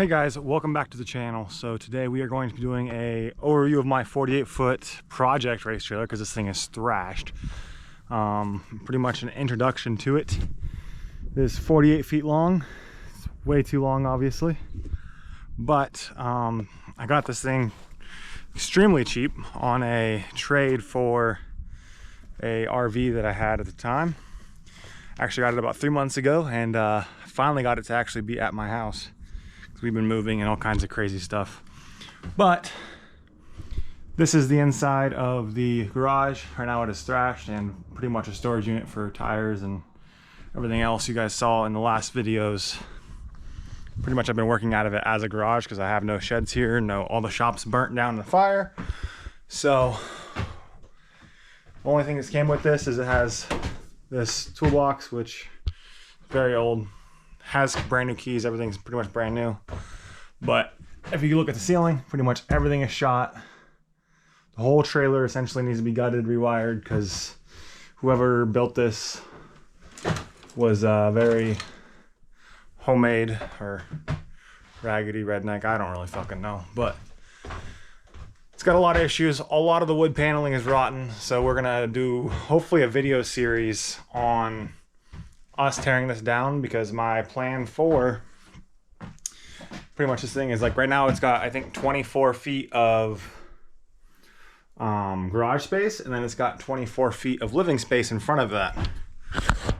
Hey guys, welcome back to the channel. So today we are going to be doing a overview of my 48-foot project race trailer because this thing is thrashed. Pretty much an introduction to it. It is 48 feet long. It's way too long, obviously. But I got this thing extremely cheap on a trade for a RV that I had at the time. Actually got it about 3 months ago and finally got it to actually be at my house. We've been moving and all kinds of crazy stuff. But this is the inside of the garage. Right now it is thrashed and pretty much a storage unit for tires and everything else you guys saw in the last videos. Pretty much I've been working out of it as a garage because I have no sheds here. All the shop's burnt down in the fire. So the only thing that came with this is it has this toolbox, which is very old. Has brand new keys, everything's pretty much brand new. But if you look at the ceiling, pretty much everything is shot. The whole trailer essentially needs to be gutted, rewired, because whoever built this was very homemade or raggedy redneck. I don't really fucking know, but it's got a lot of issues. A lot of the wood paneling is rotten, so we're gonna do hopefully a video series on us tearing this down, because my plan for pretty much this thing is like right now it's got I think 24 feet of garage space, and then it's got 24 feet of living space in front of that,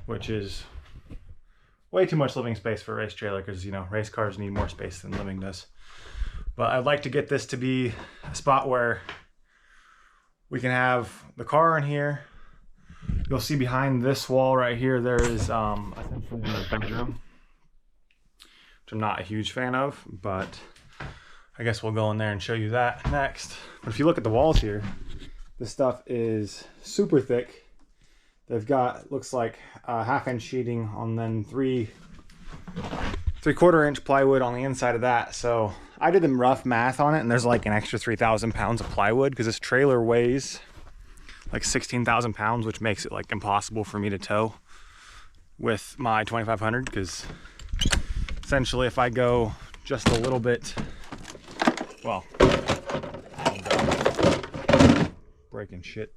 which is way too much living space for a race trailer because race cars need more space than living does. But I'd like to get this to be a spot where we can have the car in here. You'll see behind this wall right here, there is essentially a bedroom, which I'm not a huge fan of, but I guess we'll go in there and show you that next. But if you look at the walls here, this stuff is super thick. They've got, looks like a 1/2 inch sheeting and then 3/4 inch plywood on the inside of that. So I did the rough math on it, and there's like an extra 3,000 pounds of plywood because this trailer weighs like 16,000 pounds, which makes it like impossible for me to tow with my 2500, because essentially if I go just a little bit, well, breaking shit.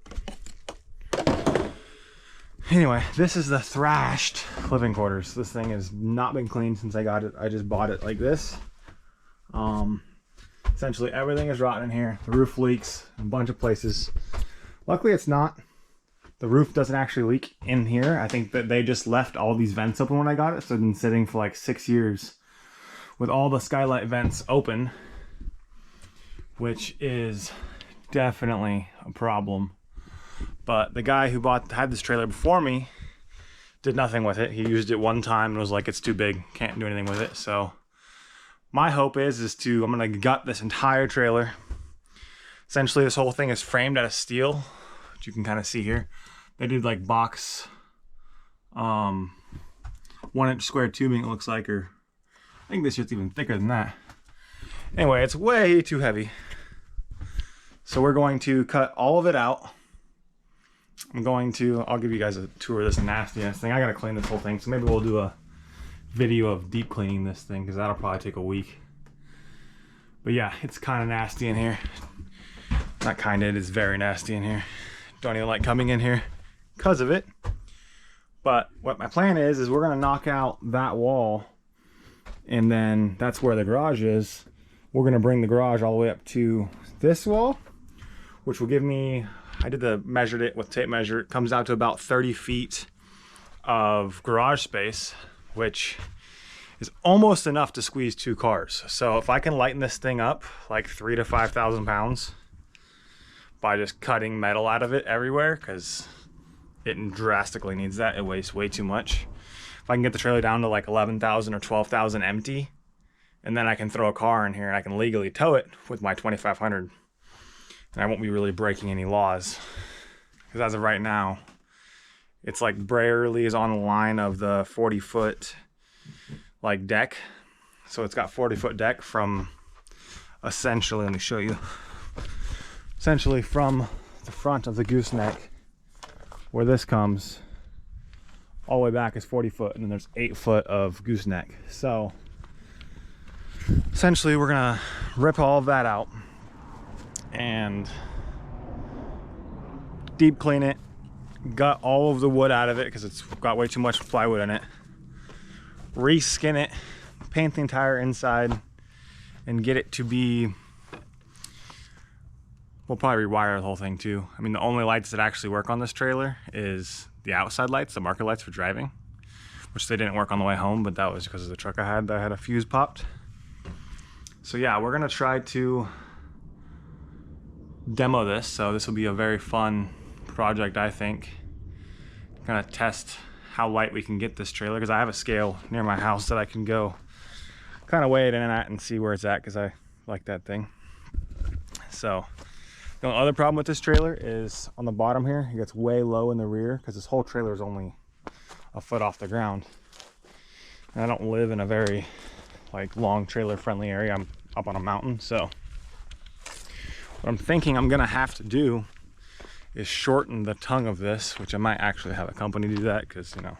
Anyway, this is the thrashed living quarters. This thing has not been cleaned since I got it. I just bought it like this. Essentially everything is rotten in here. The roof leaks in a bunch of places. Luckily it's not. The roof doesn't actually leak in here. I think that they just left all these vents open when I got it. So it's been sitting for like 6 years with all the skylight vents open, which is definitely a problem. But the guy who had this trailer before me did nothing with it. He used it one time and was like, it's too big, can't do anything with it. So my hope is I'm gonna gut this entire trailer. Essentially, this whole thing is framed out of steel, which you can kind of see here. They did like box 1 inch square tubing, it looks like, or I think this shit's even thicker than that. Anyway, it's way too heavy. So we're going to cut all of it out. I'll give you guys a tour of this nasty-ass thing. I gotta clean this whole thing, so maybe we'll do a video of deep cleaning this thing, because that'll probably take a week. But yeah, it's kind of nasty in here. Not kinda, it is very nasty in here. Don't even like coming in here because of it. But what my plan is we're gonna knock out that wall, and then that's where the garage is. We're gonna bring the garage all the way up to this wall, which will give me, measured it with tape measure. It comes out to about 30 feet of garage space, which is almost enough to squeeze 2 cars. So if I can lighten this thing up like 3,000 to 5,000 pounds by just cutting metal out of it everywhere, because it drastically needs that. It weighs way too much. If I can get the trailer down to like 11,000 or 12,000 empty, and then I can throw a car in here and I can legally tow it with my 2500, and I won't be really breaking any laws. Because as of right now, it's like barely is on the line of the 40-foot like deck. So it's got 40-foot deck from essentially, let me show you. Essentially from the front of the gooseneck, where this comes, all the way back is 40 foot, and then there's 8 foot of gooseneck. So essentially we're gonna rip all of that out and deep clean it, gut all of the wood out of it because it's got way too much plywood in it, reskin it, paint the entire inside, and get it to be, we'll probably rewire the whole thing too. I mean, the only lights that actually work on this trailer is the outside lights, the marker lights for driving, which they didn't work on the way home, but that was because of the truck I had that had a fuse popped. So yeah, we're gonna try to demo this. So this will be a very fun project, I think. Kind of test how light we can get this trailer, because I have a scale near my house that I can go kind of weigh it in at and see where it's at, because I like that thing. So the only other problem with this trailer is on the bottom here, it gets way low in the rear because this whole trailer is only a foot off the ground. And I don't live in a very like long trailer friendly area. I'm up on a mountain, so what I'm thinking I'm gonna have to do is shorten the tongue of this, which I might actually have a company do that because, you know,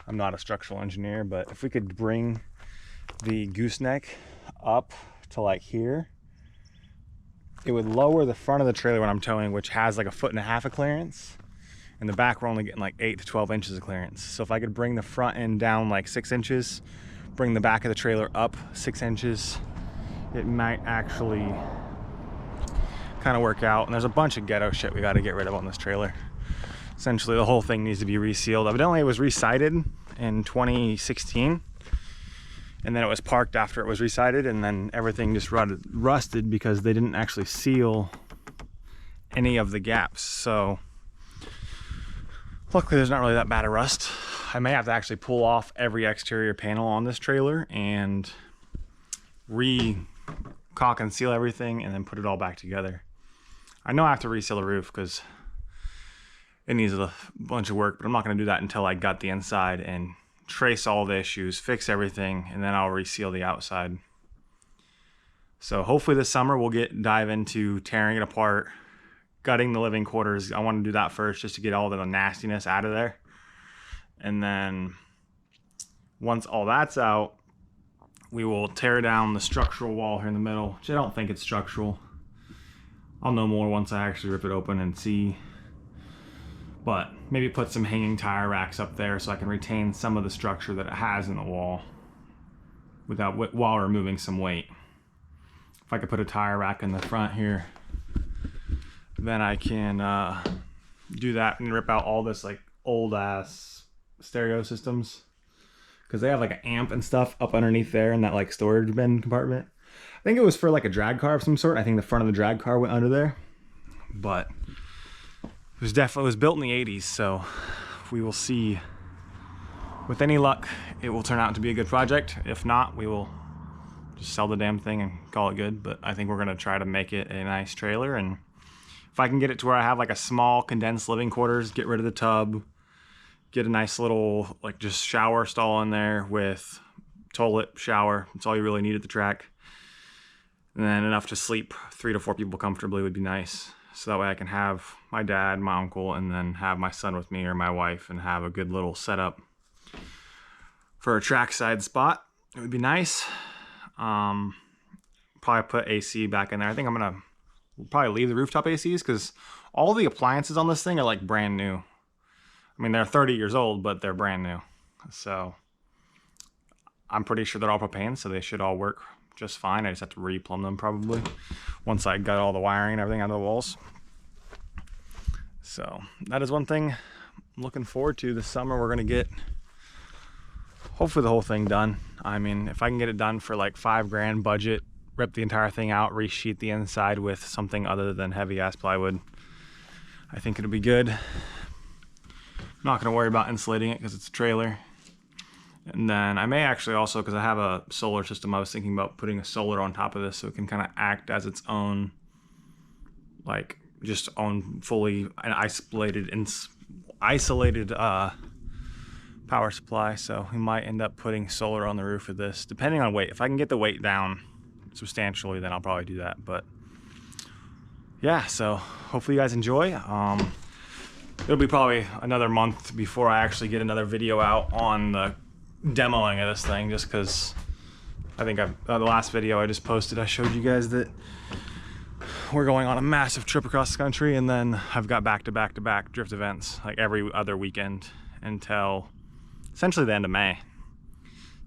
I'm not a structural engineer. But if we could bring the gooseneck up to like here, it would lower the front of the trailer when I'm towing, which has like 1.5 feet of clearance. In the back, we're only getting like 8 to 12 inches of clearance. So if I could bring the front end down like 6 inches, bring the back of the trailer up 6 inches, it might actually kind of work out. And there's a bunch of ghetto shit we got to get rid of on this trailer. Essentially, the whole thing needs to be resealed. Evidently, it was resighted in 2016, and then it was parked after it was resighted, and then everything just rusted because they didn't actually seal any of the gaps. So luckily, there's not really that bad of rust. I may have to actually pull off every exterior panel on this trailer and re-caulk and seal everything and then put it all back together. I know I have to reseal the roof because it needs a bunch of work, but I'm not going to do that until I gut the inside and trace all the issues, fix everything, and then I'll reseal the outside. So hopefully this summer we'll dive into tearing it apart, gutting the living quarters. I want to do that first just to get all the nastiness out of there. And then once all that's out, we will tear down the structural wall here in the middle, which I don't think it's structural. I'll know more once I actually rip it open and see. But maybe put some hanging tire racks up there so I can retain some of the structure that it has in the wall while removing some weight. If I could put a tire rack in the front here, then I can do that and rip out all this like old ass stereo systems, because they have like an amp and stuff up underneath there in that like storage bin compartment. I think it was for like a drag car of some sort. I think the front of the drag car went under there, but it was built in the 80s, so we will see. With any luck, it will turn out to be a good project. If not, we will just sell the damn thing and call it good. But I think we're gonna try to make it a nice trailer, and if I can get it to where I have like a small condensed living quarters, get rid of the tub, get a nice little like just shower stall in there with toilet, shower. That's all you really need at the track. And then enough to sleep 3 to 4 people comfortably would be nice. So that way I can have my dad, my uncle, and then have my son with me or my wife and have a good little setup for a trackside spot. It would be nice. Probably put AC back in there. I think I'm gonna probably leave the rooftop ACs because all the appliances on this thing are like brand new. I mean, they're 30 years old, but they're brand new. So I'm pretty sure they're all propane, so they should all work just fine. I just have to replumb them probably once I got all the wiring and everything out of the walls. So that is one thing I'm looking forward to this summer. We're gonna get hopefully the whole thing done. I mean, if I can get it done for like $5,000 budget, rip the entire thing out, resheet the inside with something other than heavy ass plywood, I think it'll be good. I'm not gonna worry about insulating it because it's a trailer. And then I may actually also, because I have a solar system, I was thinking about putting a solar on top of this so it can kind of act as its own, like just own fully an isolated power supply. So we might end up putting solar on the roof of this, depending on weight. If I can get the weight down substantially, then I'll probably do that. But yeah, so hopefully you guys enjoy. It'll be probably another month before I actually get another video out on the demoing of this thing, just because I think the last video I just posted, I showed you guys that we're going on a massive trip across the country, and then I've got back-to-back drift events like every other weekend until essentially the end of May.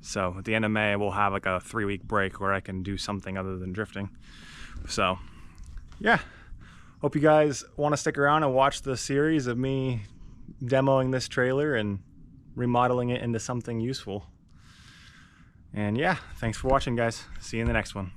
So at the end of May, we'll have like a 3-week break where I can do something other than drifting. So yeah, hope you guys want to stick around and watch the series of me demoing this trailer and remodeling it into something useful. And yeah, thanks for watching, guys. See you in the next one.